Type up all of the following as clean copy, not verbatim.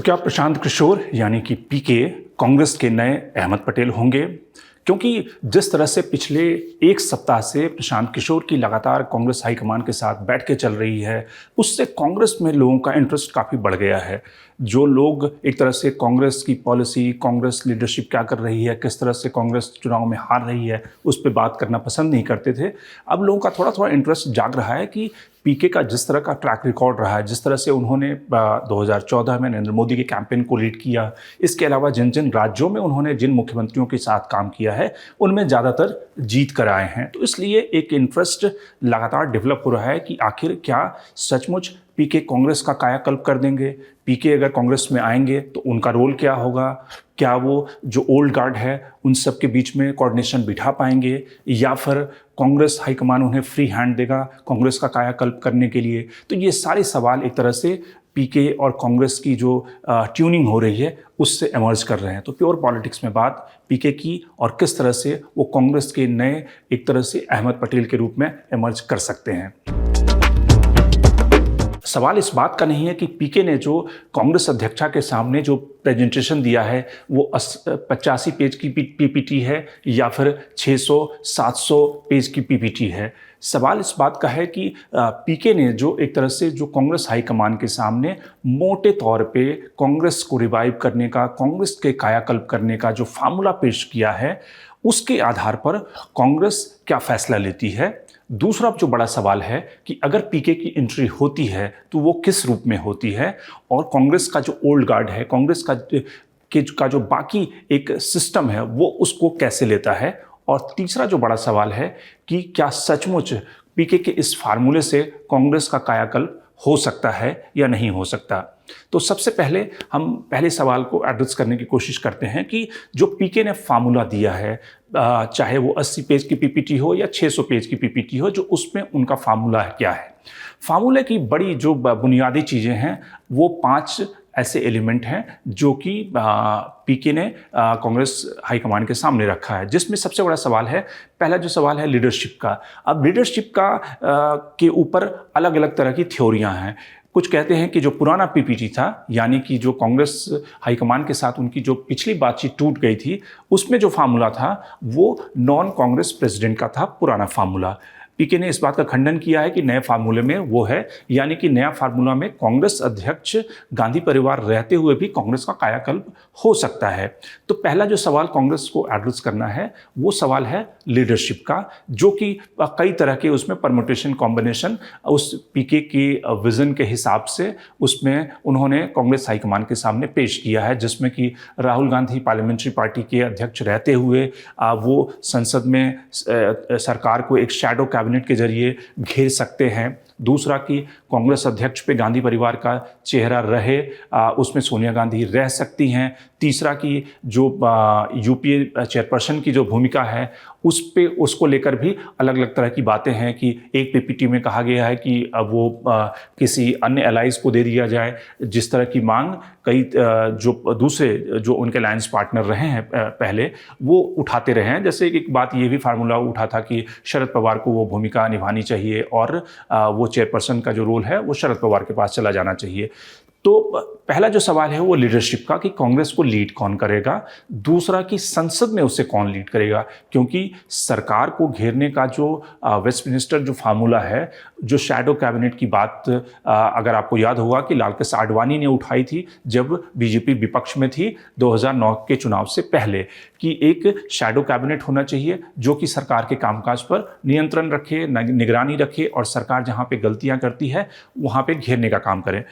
तो क्या प्रशांत किशोर यानी कि पीके कांग्रेस के नए अहमद पटेल होंगे? क्योंकि जिस तरह से पिछले एक सप्ताह से प्रशांत किशोर की लगातार कांग्रेस हाईकमान के साथ बैठ के चल रही है, उससे कांग्रेस में लोगों का इंटरेस्ट काफ़ी बढ़ गया है। जो लोग एक तरह से कांग्रेस की पॉलिसी, कांग्रेस लीडरशिप क्या कर रही है, किस तरह से कांग्रेस चुनाव में हार रही है, उस पर बात करना पसंद नहीं करते थे, अब लोगों का थोड़ा थोड़ा इंटरेस्ट जाग रहा है कि पीके का जिस तरह का ट्रैक रिकॉर्ड रहा है, जिस तरह से उन्होंने 2014 में नरेंद्र मोदी के कैंपेन को लीड किया, इसके अलावा जिन जिन राज्यों में उन्होंने जिन मुख्यमंत्रियों के साथ काम किया है, उनमें ज़्यादातर जीत कर आए हैं। तो इसलिए एक इंटरेस्ट लगातार डेवलप हो रहा है कि आखिर क्या सचमुच पीके कांग्रेस का कायाकल्प कर देंगे? पीके अगर कांग्रेस में आएंगे तो उनका रोल क्या होगा? क्या वो जो ओल्ड गार्ड है उन सब के बीच में कोऑर्डिनेशन बिठा पाएंगे, या फिर कांग्रेस हाईकमान उन्हें फ्री हैंड देगा कांग्रेस का कायाकल्प करने के लिए? तो ये सारे सवाल एक तरह से पीके और कांग्रेस की जो ट्यूनिंग हो रही है उससे इमर्ज कर रहे हैं। तो प्योर पॉलिटिक्स में बात पीके की और किस तरह से वो कांग्रेस के नए एक तरह से अहमद पटेल के रूप में इमर्ज कर सकते हैं। सवाल इस बात का नहीं है कि पीके ने जो कांग्रेस अध्यक्षा के सामने जो प्रेजेंटेशन दिया है वो 85 पेज की पीपीटी है या फिर 600-700 पेज की पीपीटी है। सवाल इस बात का है कि पीके ने जो एक तरह से जो कांग्रेस हाईकमान के सामने मोटे तौर पे कांग्रेस को रिवाइव करने का, कांग्रेस के कायाकल्प करने का जो फार्मूला पेश किया है, उसके आधार पर कांग्रेस क्या फैसला लेती है। दूसरा जो बड़ा सवाल है कि अगर पीके की एंट्री होती है तो वो किस रूप में होती है, और कांग्रेस का जो ओल्ड गार्ड है, कांग्रेस का जो बाकी एक सिस्टम है, वो उसको कैसे लेता है। और तीसरा जो बड़ा सवाल है कि क्या सचमुच पीके के इस फार्मूले से कांग्रेस का कायाकल्प हो सकता है या नहीं हो सकता। तो सबसे पहले हम पहले सवाल को एड्रेस करने की कोशिश करते हैं कि जो पीके ने फार्मूला दिया है, चाहे वो 80 पेज की पीपीटी हो या 600 पेज की पीपीटी हो, जो उसमें उनका फार्मूला क्या है। फार्मूले की बड़ी जो बुनियादी चीज़ें हैं वो 5 ऐसे एलिमेंट हैं जो कि पीके ने कांग्रेस हाईकमान के सामने रखा है, जिसमें सबसे बड़ा सवाल है, पहला जो सवाल है लीडरशिप का। अब लीडरशिप का के ऊपर अलग अलग तरह की थ्योरियां हैं। कुछ कहते हैं कि जो पुराना पीपीटी था, यानी कि जो कांग्रेस हाईकमान के साथ उनकी जो पिछली बातचीत टूट गई थी, उसमें जो फार्मूला था वो नॉन कांग्रेस प्रेसिडेंट का था, पुराना फार्मूला। पीके ने इस बात का खंडन किया है कि नए फार्मूले में वो है, यानी कि नया फार्मूला में कांग्रेस अध्यक्ष गांधी परिवार रहते हुए भी कांग्रेस का कायाकल्प हो सकता है। तो पहला जो सवाल कांग्रेस को एड्रेस करना है वो सवाल है लीडरशिप का, जो कि कई तरह के उसमें परमुटेशन कॉम्बिनेशन उस पीके की विजन के हिसाब से उसमें उन्होंने कांग्रेस हाईकमान के सामने पेश किया है, जिसमें कि राहुल गांधी पार्लियामेंट्री पार्टी के अध्यक्ष रहते हुए वो संसद में सरकार को एक शैडो कैबिनेट के जरिए घेर सकते हैं। दूसरा कि कांग्रेस अध्यक्ष पे गांधी परिवार का चेहरा रहे, उसमें सोनिया गांधी रह सकती हैं। तीसरा कि जो यूपीए चेयरपर्सन की जो भूमिका है उसको लेकर भी अलग अलग तरह की बातें हैं कि एक पीपीटी में कहा गया है कि वो किसी अन्य अलाइज को दे दिया जाए, जिस तरह की मांग कई जो दूसरे जो उनके अलायंस पार्टनर रहे हैं पहले वो उठाते रहे हैं। जैसे एक बात ये भी फार्मूला उठा था कि शरद पवार को वो भूमिका निभानी चाहिए और वो चेयरपर्सन का जो रोल है वो शरद पवार के पास चला जाना चाहिए। तो पहला जो सवाल है वो लीडरशिप का कि कांग्रेस को लीड कौन करेगा। दूसरा कि संसद में उसे कौन लीड करेगा, क्योंकि सरकार को घेरने का जो वेस्टमिनिस्टर जो फार्मूला है, जो शैडो कैबिनेट की बात अगर आपको याद होगा कि लाल कृष्ण आडवाणी ने उठाई थी जब बीजेपी विपक्ष में थी 2009 के चुनाव से पहले, कि एक शैडो कैबिनेट होना चाहिए जो कि सरकार के कामकाज पर नियंत्रण रखे, निगरानी रखे और सरकार जहाँ पे गलतियाँ करती है वहाँ पे घेरने का काम करे।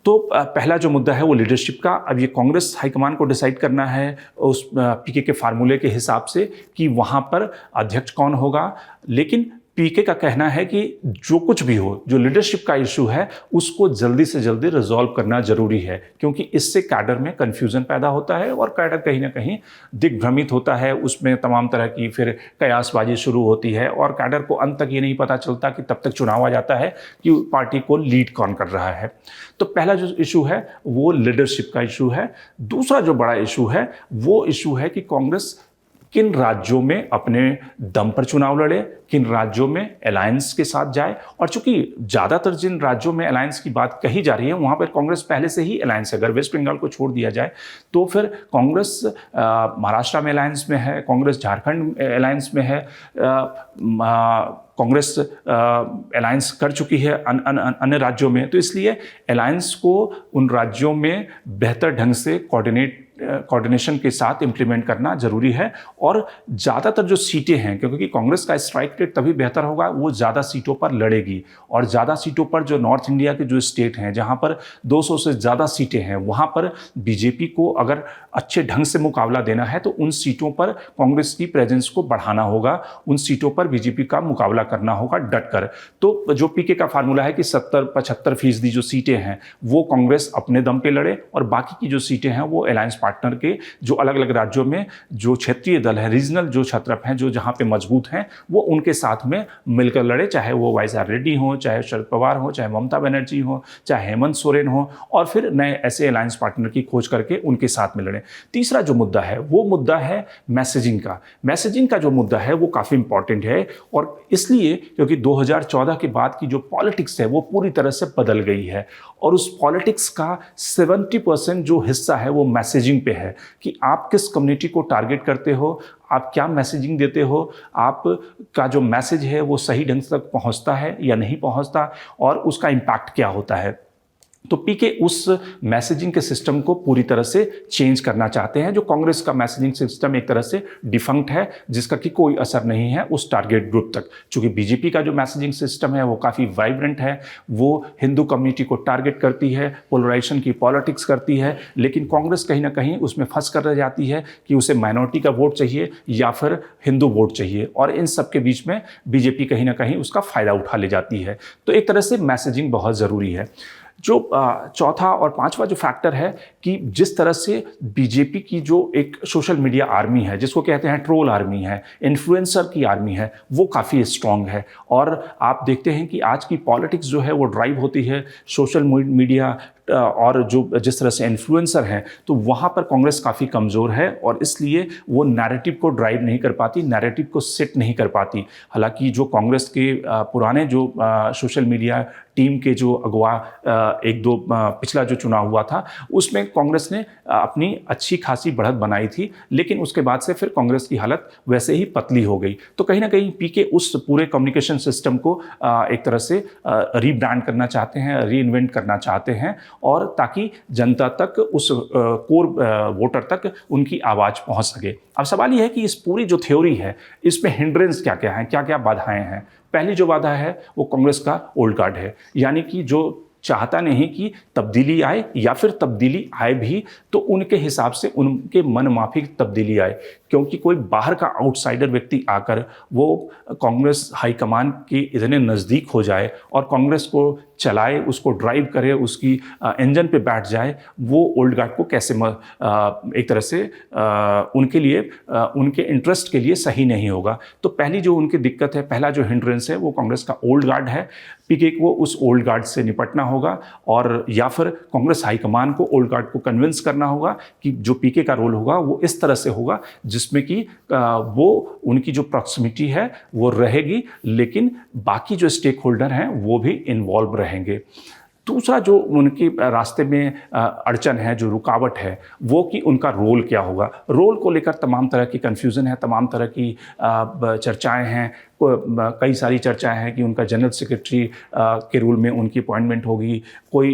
तो पहला जो मुद्दा है वो लीडरशिप का। अब ये कांग्रेस हाईकमान को डिसाइड करना है उस पीके के फार्मूले के हिसाब से कि वहाँ पर अध्यक्ष कौन होगा। लेकिन पीके का कहना है कि जो कुछ भी हो, जो लीडरशिप का इशू है उसको जल्दी से जल्दी रिजॉल्व करना जरूरी है, क्योंकि इससे कैडर में कन्फ्यूजन पैदा होता है और कैडर कहीं ना कहीं दिग्भ्रमित होता है। उसमें तमाम तरह की फिर कयासबाजी शुरू होती है और कैडर को अंत तक ये नहीं पता चलता कि तब तक चुनाव आ जाता है कि पार्टी को लीड कौन कर रहा है। तो पहला जो इशू है वो लीडरशिप का इशू है। दूसरा जो बड़ा इशू है वो इशू है कि कांग्रेस किन राज्यों में अपने दम पर चुनाव लड़े, किन राज्यों में अलायंस के साथ जाए। और चूंकि ज़्यादातर जिन राज्यों में अलायंस की बात कही जा रही है वहाँ पर कांग्रेस पहले से ही अलायंस है। अगर वेस्ट बंगाल को छोड़ दिया जाए तो फिर कांग्रेस महाराष्ट्र में अलायंस में है, कांग्रेस झारखंड अलायंस में है, कांग्रेस अलायंस कर चुकी है अन्य राज्यों में। तो इसलिए अलायंस को उन राज्यों में बेहतर ढंग से कोऑर्डिनेशन के साथ इंप्लीमेंट करना जरूरी है। और ज़्यादातर जो सीटें हैं, क्योंकि कांग्रेस का स्ट्राइक रेट तभी बेहतर होगा वो ज़्यादा सीटों पर लड़ेगी, और ज़्यादा सीटों पर जो नॉर्थ इंडिया के जो स्टेट हैं जहां पर 200 से ज़्यादा सीटें हैं वहां पर बीजेपी को अगर अच्छे ढंग से मुकाबला देना है तो उन सीटों पर कांग्रेस की प्रेजेंस को बढ़ाना होगा, उन सीटों पर बीजेपी का मुकाबला करना होगा डटकर। तो जो पीके का फार्मूला है कि 70-75% जो सीटें हैं वो कांग्रेस अपने दम पे लड़े, और बाकी की जो सीटें हैं वो अलायंस पार्टनर के जो अलग अलग राज्यों में जो क्षेत्रीय दल है, रीजनल जो छत्रप हैं, जो जहां पे मजबूत हैं, वो उनके साथ में मिलकर लड़े, चाहे वो वाई.एस.आर. रेड्डी हो, चाहे शरद पवार हो, चाहे ममता बनर्जी हो, चाहे हेमंत सोरेन हो, और फिर नए ऐसे अलायंस पार्टनर की खोज करके उनके साथ में लड़े। तीसरा जो मुद्दा है वो मुद्दा है मैसेजिंग का। मैसेजिंग का जो मुद्दा है वो काफ़ी इंपॉर्टेंट है, और इसलिए क्योंकि 2014 के बाद की जो पॉलिटिक्स है वो पूरी तरह से बदल गई है, और उस पॉलिटिक्स का 70% जो हिस्सा है वो मैसेजिंग पे है कि आप किस कम्युनिटी को टारगेट करते हो, आप क्या मैसेजिंग देते हो, आप का जो मैसेज है वो सही ढंग तक पहुंचता है या नहीं पहुंचता, और उसका इम्पैक्ट क्या होता है। तो पीके उस मैसेजिंग के सिस्टम को पूरी तरह से चेंज करना चाहते हैं। जो कांग्रेस का मैसेजिंग सिस्टम एक तरह से डिफंक्ट है, जिसका कि कोई असर नहीं है उस टारगेट ग्रुप तक। चूंकि बीजेपी का जो मैसेजिंग सिस्टम है वो काफ़ी वाइब्रेंट है, वो हिंदू कम्युनिटी को टारगेट करती है, पोलराइजेशन की पॉलिटिक्स करती है, लेकिन कांग्रेस कहीं ना कहीं उसमें फंस कर रह जाती है कि उसे माइनॉरिटी का वोट चाहिए या फिर हिंदू वोट चाहिए, और इन सब के बीच में बीजेपी कहीं ना कहीं उसका फ़ायदा उठा ले जाती है। तो एक तरह से मैसेजिंग बहुत ज़रूरी है। जो चौथा और पांचवा जो फैक्टर है कि जिस तरह से बीजेपी की जो एक सोशल मीडिया आर्मी है, जिसको कहते हैं ट्रोल आर्मी है, इन्फ्लुएंसर की आर्मी है, वो काफ़ी स्ट्रांग है। और आप देखते हैं कि आज की पॉलिटिक्स जो है वो ड्राइव होती है सोशल मीडिया और जो जिस तरह से इन्फ्लुएंसर हैं, तो वहाँ पर कांग्रेस काफ़ी कमज़ोर है, और इसलिए वो नैरेटिव को ड्राइव नहीं कर पाती, नैरेटिव को सेट नहीं कर पाती। हालांकि जो कांग्रेस के पुराने जो सोशल मीडिया टीम के जो अगवा एक दो पिछला जो चुनाव हुआ था उसमें कांग्रेस ने अपनी अच्छी खासी बढ़त बनाई थी, लेकिन उसके बाद से फिर कांग्रेस की हालत वैसे ही पतली हो गई। तो कहीं ना कहीं पीके उस पूरे कम्युनिकेशन सिस्टम को एक तरह से रीब्रांड करना चाहते हैं, री इन्वेंट करना चाहते हैं, और ताकि जनता तक उस कोर वोटर तक उनकी आवाज़ पहुंच सके। अब सवाल यह है कि इस पूरी जो थ्योरी है इसमें हिंड्रेंस क्या क्या हैं, क्या क्या बाधाएं हैं। पहली जो बाधा है वो कांग्रेस का ओल्ड गार्ड है, यानी कि जो चाहता नहीं कि तब्दीली आए, या फिर तब्दीली आए भी तो उनके हिसाब से उनके मन माफिक तब्दीली आए, क्योंकि कोई बाहर का आउटसाइडर व्यक्ति आकर वो कांग्रेस हाईकमान के इतने नज़दीक हो जाए और कांग्रेस को चलाए, उसको ड्राइव करे, उसकी इंजन पे बैठ जाए, वो ओल्ड गार्ड को कैसे एक तरह से उनके लिए उनके इंटरेस्ट के लिए सही नहीं होगा। तो पहली जो उनकी दिक्कत है, पहला जो हिंड्रेंस है वो कांग्रेस का ओल्ड गार्ड है। पीके को उस ओल्ड गार्ड से निपटना होगा, और या फिर कांग्रेस हाईकमान को ओल्ड गार्ड को कन्विंस करना होगा कि जो पीके का रोल होगा वो इस तरह से होगा जिसमें कि वो उनकी जो प्रॉक्सिमिटी है वो रहेगी, लेकिन बाकी जो स्टेक होल्डर हैं वो भी इन्वॉल्व रहेंगे। दूसरा जो उनके रास्ते में अड़चन है, जो रुकावट है, वो कि उनका रोल क्या होगा। रोल को लेकर तमाम तरह की कन्फ्यूज़न है, तमाम तरह की चर्चाएं हैं। कई सारी चर्चाएं हैं कि उनका जनरल सेक्रेटरी के रोल में उनकी अपॉइंटमेंट होगी, कोई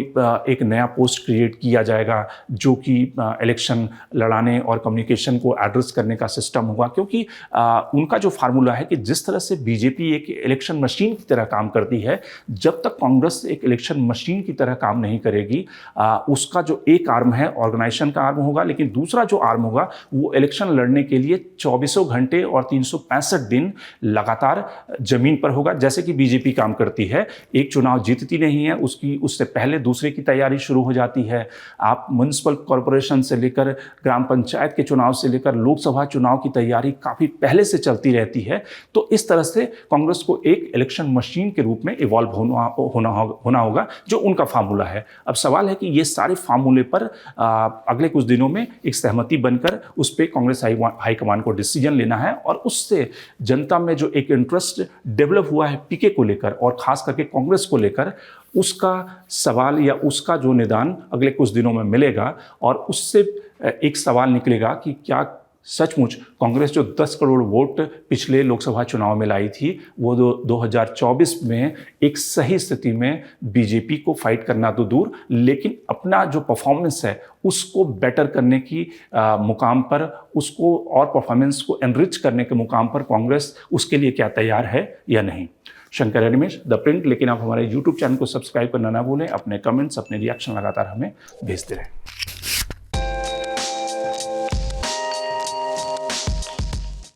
एक नया पोस्ट क्रिएट किया जाएगा जो कि इलेक्शन लड़ाने और कम्युनिकेशन को एड्रेस करने का सिस्टम होगा, क्योंकि उनका जो फार्मूला है कि जिस तरह से बीजेपी एक इलेक्शन मशीन की तरह काम करती है, जब तक कांग्रेस एक इलेक्शन मशीन की तरह काम नहीं करेगी, उसका जो एक आर्म है ऑर्गेनाइजेशन का आर्म होगा, लेकिन दूसरा जो आर्म होगा वो इलेक्शन लड़ने के लिए 24 घंटे और 365 दिन लगातार व्यवहार जमीन पर होगा, जैसे कि बीजेपी काम करती है। एक चुनाव जीतती नहीं है, उससे पहले दूसरे की तैयारी शुरू हो जाती है। आप म्युनिसिपल कॉरपोरेशन से लेकर ग्राम पंचायत के चुनाव से लेकर लोकसभा चुनाव की तैयारी काफ़ी पहले से चलती रहती है। तो इस तरह से कांग्रेस को एक इलेक्शन मशीन के रूप में इवॉल्व होना होगा, जो उनका फार्मूला है। अब सवाल है कि ये सारे फार्मूले पर अगले कुछ दिनों में एक सहमति बनकर उस पर कांग्रेस हाईकमान को डिसीजन लेना है, और उससे जनता में जो एक इंटरेस्ट डेवलप हुआ है पीके को लेकर और खास करके कांग्रेस को लेकर, उसका सवाल या उसका जो निदान अगले कुछ दिनों में मिलेगा। और उससे एक सवाल निकलेगा कि क्या सचमुच कांग्रेस जो 10 करोड़ वोट पिछले लोकसभा चुनाव में लाई थी, वो 2024 में एक सही स्थिति में बीजेपी को फाइट करना तो दूर, लेकिन अपना जो परफॉर्मेंस है उसको बेटर करने की मुकाम पर, उसको और परफॉर्मेंस को एनरिच करने के मुकाम पर कांग्रेस उसके लिए क्या तैयार है या नहीं। Shankar Animesh the Print. लेकिन आप हमारे YouTube चैनल को सब्सक्राइब करना ना भूलें। अपने कमेंट्स, अपने रिएक्शन लगातार हमें भेजते रहें।